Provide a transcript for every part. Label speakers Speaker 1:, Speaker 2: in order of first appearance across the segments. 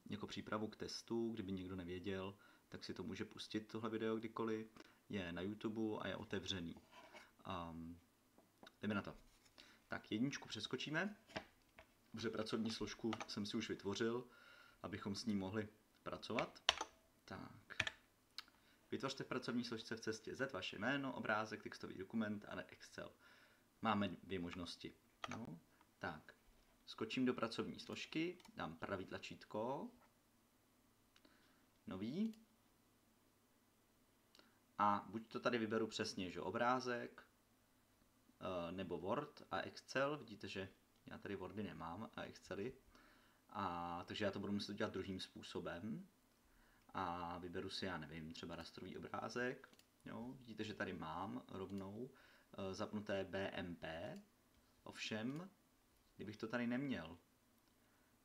Speaker 1: jako přípravu k testu, kdyby někdo nevěděl, tak si to může pustit tohle video kdykoliv. Je na YouTube a je otevřený. Jdeme na to. Tak, jedničku přeskočíme, protože pracovní složku jsem si už vytvořil, abychom s ní mohli pracovat. Tak. Vytvořte v pracovní složce v cestě Z vaše jméno, obrázek, textový dokument a Excel. Máme dvě možnosti. No, tak. Skočím do pracovní složky, dám pravý tlačítko, nový, a buď to tady vyberu přesně, že obrázek, nebo Word a Excel. Vidíte, že já tady Wordy nemám a Excely, takže já to budu muset dělat druhým způsobem. A vyberu si, já nevím, třeba rastrový obrázek. Jo, vidíte, že tady mám rovnou zapnuté BMP. Ovšem, kdybych to tady neměl,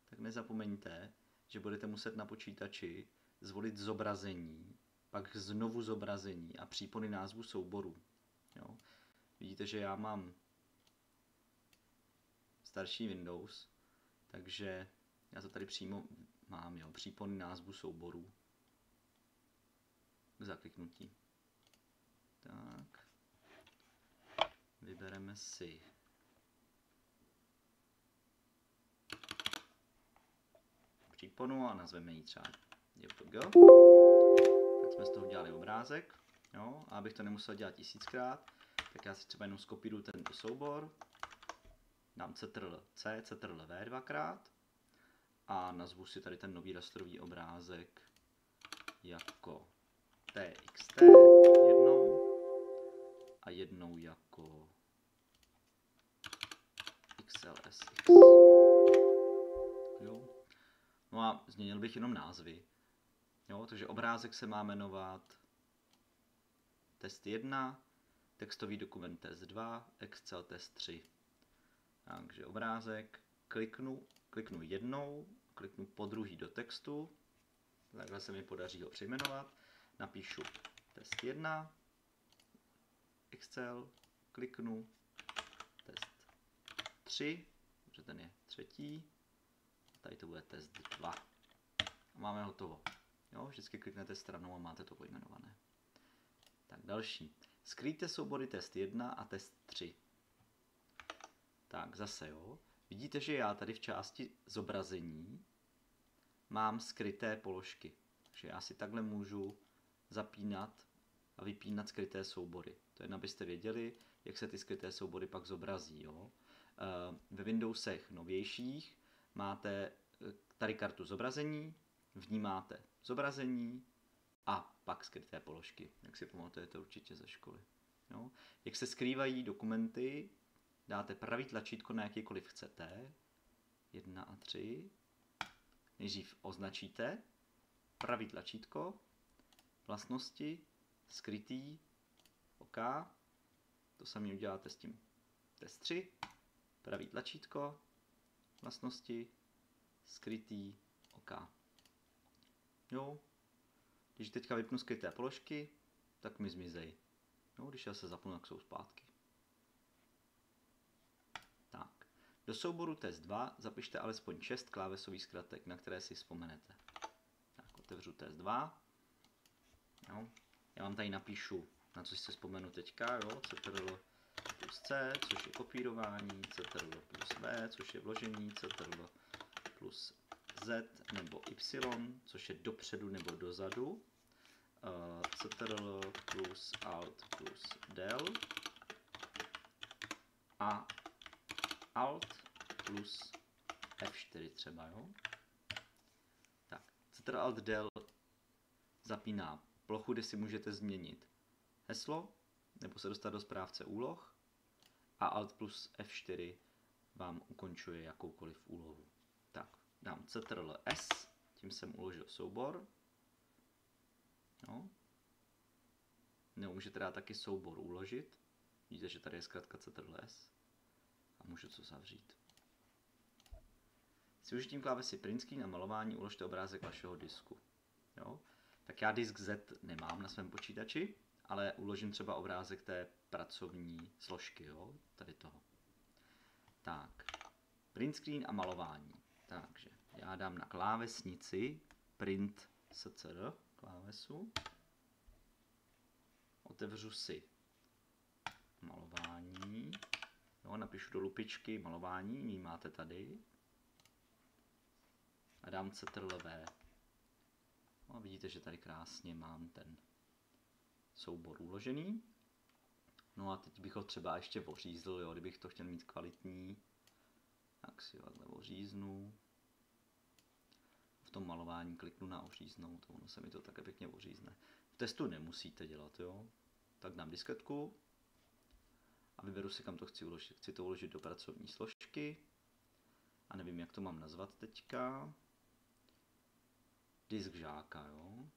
Speaker 1: tak nezapomeňte, že budete muset na počítači zvolit zobrazení, pak znovu zobrazení a přípony názvu souboru. Jo. Vidíte, že já mám starší Windows, takže já to tady přímo mám, jo, přípony názvu souboru k zakliknutí. Tak, vybereme si příponu a nazveme ji třeba JPG. Tak jsme z toho udělali obrázek. Jo? A abych to nemusel dělat 1000krát, tak já si třeba jenom skopíruju tento soubor, dám Ctrl+C, Ctrl+V dvakrát a nazvu si tady ten nový rastrový obrázek jako TXT jednou a jednou jako XLSX. Jo. No a změnil bych jenom názvy. Jo, takže obrázek se má jmenovat test 1, textový dokument test 2, Excel test 3. Takže obrázek, kliknu jednou, kliknu podruhý do textu, takhle se mi podaří ho přejmenovat, napíšu test 1, Excel, kliknu, test 3, protože ten je třetí, tady to bude test 2. A máme hotovo. Jo, vždycky kliknete stranou a máte to pojmenované. Tak další. Skryjte soubory test 1 a test 3. Tak zase jo. Vidíte, že já tady v části zobrazení mám skryté položky. Takže já si takhle můžu zapínat a vypínat skryté soubory. To jen abyste věděli, jak se ty skryté soubory pak zobrazí. Jo. Ve Windowsech novějších máte tady kartu zobrazení, v ní máte zobrazení a pak skryté položky. Jak si pamatujete určitě ze školy. Jo. Jak se skrývají dokumenty, dáte pravý tlačítko na jakýkoliv chcete, 1 a 3, nejdřív označíte, pravý tlačítko, vlastnosti, skrytý, OK, to samé uděláte s tím test 3, pravý tlačítko, vlastnosti, skrytý, OK. Jo, když teďka vypnu skryté položky, tak mi zmizej. No, když já se zapnu, tak jsou zpátky. Tak, do souboru test 2 zapište alespoň 6 klávesových zkratek, na které si vzpomenete. Tak, otevřu test 2. Jo. Já vám tady napíšu, na co si vzpomenu teďka, jo, Ctrl+C, což je kopírování, Ctrl+V, což je vložení, Ctrl+Z nebo Y, což je dopředu nebo dozadu, Ctrl+Alt+Del a Alt+F4 třeba, jo. Tak, Ctrl+Alt+Del zapíná plochu, kde si můžete změnit heslo, nebo se dostat do správce úloh, a Alt+F4 vám ukončuje jakoukoliv úlohu. Tak, dám Ctrl+S, tím jsem uložil soubor. No. Nebo můžete dát taky soubor uložit. Vidíte, že tady je zkrátka Ctrl+S. A můžu to zavřít. S využitím klávesy Print Screen a malování uložte obrázek vašeho disku. Jo? Tak já disk Z nemám na svém počítači, ale uložím třeba obrázek té pracovní složky, jo? Tady toho. Tak, Print Screen a malování. Takže Já dám na klávesnici print scr klávesu. Otevřu si malování. Jo, napíšu do lupičky malování, ji máte tady. A dám ctrl-V. No, vidíte, že tady krásně mám ten soubor uložený. No a teď bych ho třeba ještě ořízl, jo, kdybych to chtěl mít kvalitní. Tak si ho takhle oříznu. V tom malování kliknu na oříznout, ono se mi to také pěkně ořízne. V testu nemusíte dělat, jo. Tak dám disketku a vyberu si, kam to chci uložit. Chci to uložit do pracovní složky a nevím, jak to mám nazvat teďka. Disk žáka, jo.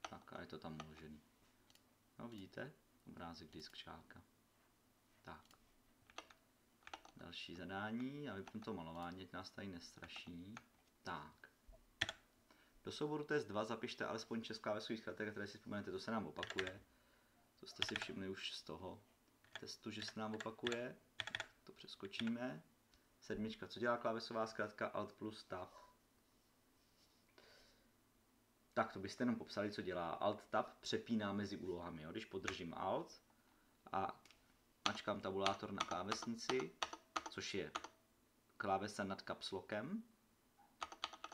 Speaker 1: Tak a je to tam uložený. No, vidíte? Obrázek disk žáka. Tak. Další zadání, a vypnu to malování, ať nás tady nestraší. Tak. Do souboru test 2 zapište alespoň 6 klávesových zkratek, které si vzpomenete, to se nám opakuje. To jste si všimli už z toho testu, že se nám opakuje. To přeskočíme. 7. Co dělá klávesová zkratka Alt plus Tab? Tak to byste jenom popsali, co dělá. Alt Tab přepíná mezi úlohami. Jo? Když podržím Alt a mačkám tabulátor na klávesnici, což je klávesa nad caps lockem,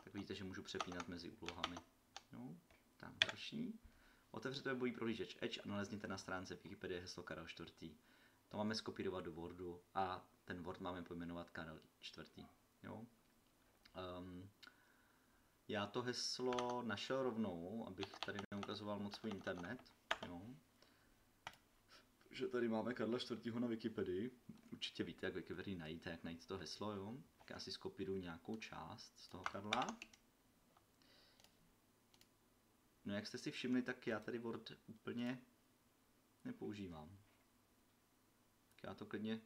Speaker 1: tak vidíte, že můžu přepínat mezi úlohami. No, tak další. Otevřete webový prohlížeč Edge a nalezněte na stránce Wikipedie heslo Karel IV. To máme skopírovat do Wordu a ten Word máme pojmenovat Karel IV. Jo? Já to heslo našel rovnou, abych tady neukazoval moc svůj internet. Jo? Že tady máme Karla IV. Na Wikipedii. Určitě víte, jak Wikipedii najít, jak najít to heslo. Jo? Tak já si skopíruji nějakou část z toho Karla. No jak jste si všimli, tak já tady Word úplně nepoužívám. Tak já to klidně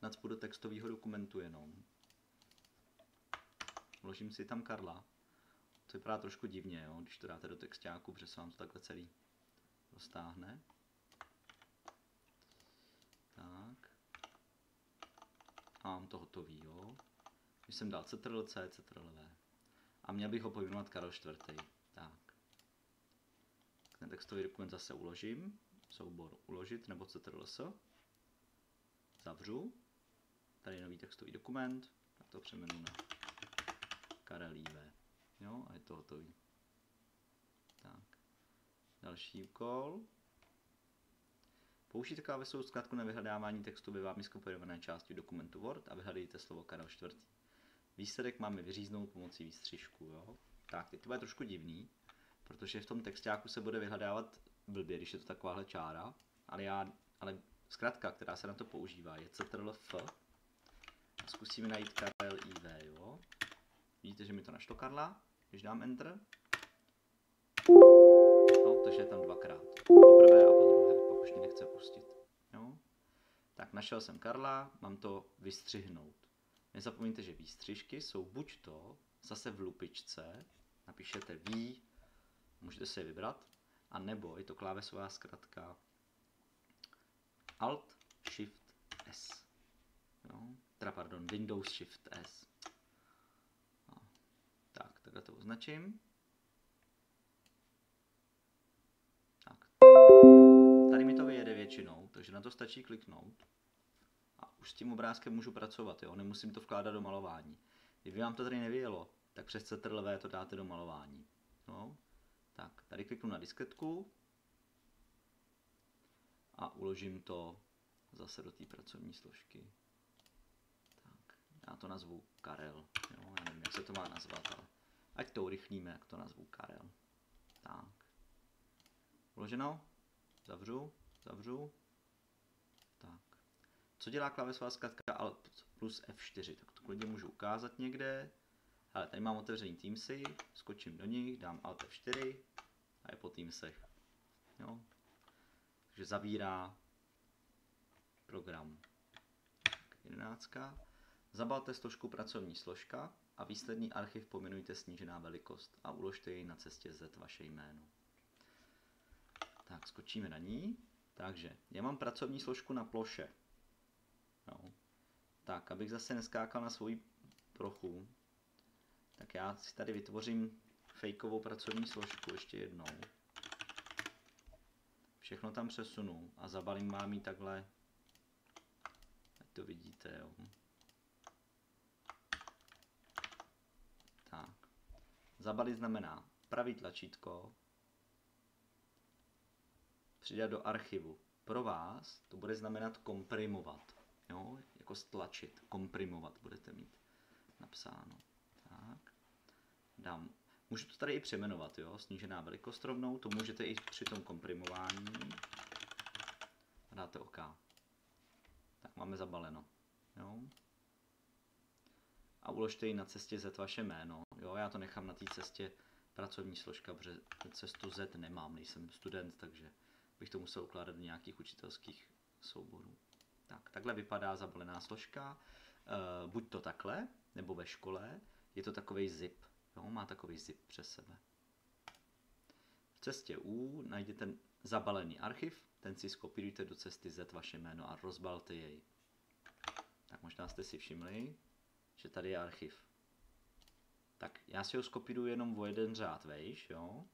Speaker 1: nacpu do textového dokumentu jenom. Vložím si tam Karla. To vypadá trošku divně, jo? Když to dáte do textáku, protože se vám to takhle celý roztáhne. Tak. A mám to hotový, jo. Když jsem dal Ctrl-C, Ctrl-V. A měl bych ho pojmenovat Karel IV. Tak. Ten textový dokument zase uložím. Soubor uložit nebo Ctrl-S. Zavřu. Tady je nový textový dokument. Tak to přeměnu na Karel IV. Jo, a je to hotový. Tak. Další úkol. Použijte klávesovou zkratku na vyhledávání textu ve vámi skopírované části dokumentu Word a vyhledejte slovo Karel IV. Výsledek máme vyříznout pomocí výstřižku. Jo? Tak, teď to bude trošku divný, protože v tom textáku se bude vyhledávat blbě, když je to takováhle čára, ale zkratka, která se na to používá, je Ctrl-F a zkusíme najít Karel IV. Jo? Vidíte, že mi to našlo Karla, když dám Enter. No, takže je tam dvakrát. Poprvé a podruhé, pak už mě nechce pustit. Jo? Tak našel jsem Karla, mám to vystřihnout. Nezapomeňte, že výstřižky jsou buď to zase v lupičce, napíšete V, můžete si je vybrat, a nebo je to klávesová zkratka Alt Shift S. No, teda pardon, Windows Shift S. No, tak, takhle to označím. Tak. Tady mi to vyjede většinou, takže na to stačí kliknout. A už s tím obrázkem můžu pracovat, jo? Nemusím to vkládat do malování. Kdyby vám to tady nevyjelo, tak přes Ctrl-V to dáte do malování. No? Tak, tady kliknu na disketku a uložím to zase do té pracovní složky. Tak, já to nazvu Karel. Jo? Já nevím, jak se to má nazvat, ale ať to urychlíme, jak to nazvu Karel. Tak. Uloženo? Zavřu, zavřu. Tak. Co dělá klávesová zkratka Alt plus F4? Tak to klidně můžu ukázat někde. Hele, tady mám otevřený Teamsy, skočím do nich, dám Alt F4 a je po Teamsech. Jo? Takže zavírá program. 11. Zabalte složku pracovní složka a výsledný archiv pojmenujte snížená velikost a uložte jej na cestě Z vaše jméno. Tak, skočíme na ní. Takže, já mám pracovní složku na ploše. Jo. Tak, abych zase neskákal na svoji plochu, tak já si tady vytvořím fejkovou pracovní složku ještě jednou. Všechno tam přesunu a zabalím vám ji takhle, ať to vidíte, jo. Tak. Zabalit znamená pravý tlačítko, přidat do archivu. Pro vás to bude znamenat komprimovat, jo, jako stlačit, komprimovat budete mít napsáno. Tak. Dám. Můžu to tady i přejmenovat, jo, snížená velikost rovnou, to můžete i při tom komprimování. A dáte OK. Tak máme zabaleno, jo. A uložte ji na cestě Z vaše jméno, jo, já to nechám na té cestě pracovní složka, protože cestu Z nemám, nejsem student, takže bych to musel ukládat do nějakých učitelských souborů. Tak, takhle vypadá zabalená složka, buď to takhle, nebo ve škole, je to takovej zip. Jo, má takový zip přes sebe. V cestě U najděte zabalený archiv, ten si skopírujte do cesty Z vaše jméno a rozbalte jej. Tak možná jste si všimli, že tady je archiv. Tak já si ho skopíruji jenom o jeden řád vejš, jo.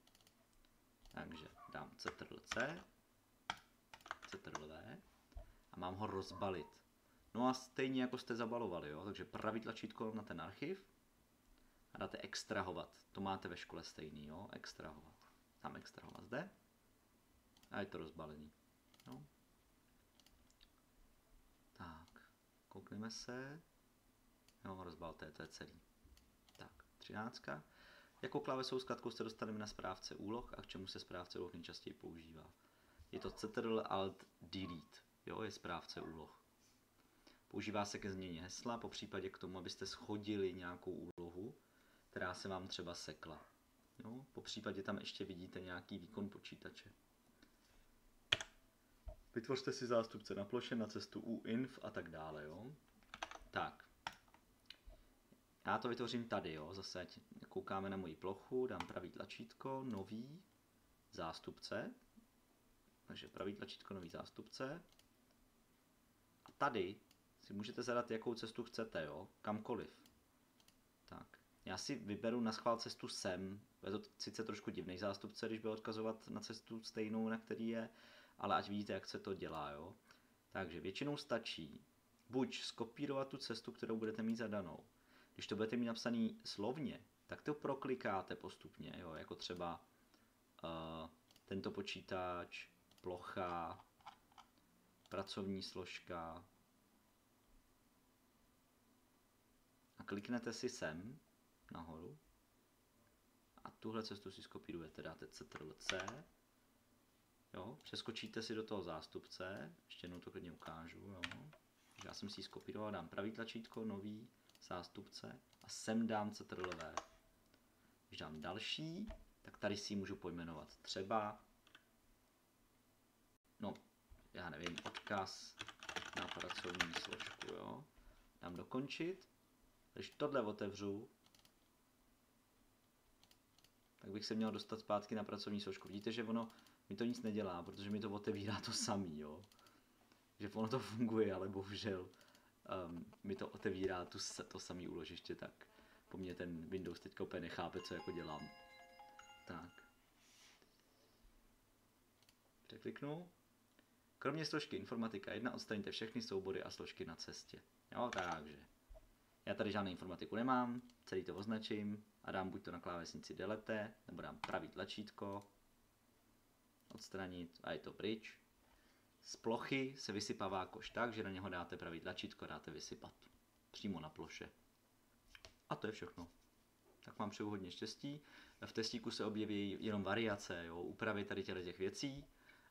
Speaker 1: Takže dám Ctrl+C, Ctrl+V a mám ho rozbalit. No a stejně jako jste zabalovali, jo, takže pravý tlačítko na ten archiv a dáte extrahovat. To máte ve škole stejný, jo, extrahovat. Tam extrahovat zde a je to rozbalení. Jo. Tak, koukneme se. Jo, rozbalte, to je celý. Tak, 13. Jakou klávesovou zkratkou se dostaneme na správce úloh a k čemu se správce úloh nejčastěji používá? Je to Ctrl+Alt+Delete, jo, je správce úloh. Používá se ke změně hesla, po případě k tomu, abyste shodili nějakou úlohu, která se vám třeba sekla. Jo, po případě tam ještě vidíte nějaký výkon počítače. Vytvořte si zástupce na ploše, na cestu UINF a tak dále, jo. Tak. Já to vytvořím tady, jo, zase koukáme na moji plochu, dám pravý tlačítko, nový zástupce, takže pravý tlačítko, nový zástupce. A tady si můžete zadat, jakou cestu chcete, jo, kamkoliv. Tak, já si vyberu na schvál cestu sem, je to sice trošku divný zástupce, když bude odkazovat na cestu stejnou, na který je, ale ať vidíte, jak se to dělá, jo. Takže většinou stačí buď skopírovat tu cestu, kterou budete mít zadanou. Když to budete mít napsaný slovně, tak to proklikáte postupně, jo, jako třeba tento počítač, plocha, pracovní složka. A kliknete si sem, nahoru. A tuhle cestu si skopírujete, dáte Ctrl+C. Jo, přeskočíte si do toho zástupce, ještě jednou to klidně ukážu, jo. Já jsem si ji skopíroval, dám pravý tlačítko, nový zástupce a sem dám Ctrl+V. Když dám další, tak tady si ji můžu pojmenovat třeba, no, já nevím, odkaz na pracovní složku, jo. Dám dokončit, když tohle otevřu, tak bych se měl dostat zpátky na pracovní složku. Vidíte, že ono mi to nic nedělá, protože mi to otevírá to samý, jo. Že ono to funguje, ale bohužel mi to otevírá to samé úložiště, tak po mně ten Windows teďka úplně nechápe, co jako dělám. Tak. Překliknu. Kromě složky Informatika 1 odstraňte všechny soubory a složky na cestě. Jo, takže. Já tady žádnou informatiku nemám, celý to označím a dám buď to na klávesnici Delete, nebo dám pravý tlačítko, odstranit a je to pryč. Z plochy se vysypává koš tak, že na něho dáte pravý tlačítko a dáte vysypat. Přímo na ploše. A to je všechno. Tak vám přeju hodně štěstí. V testíku se objeví jenom variace, jo, úpravy tady těch věcí.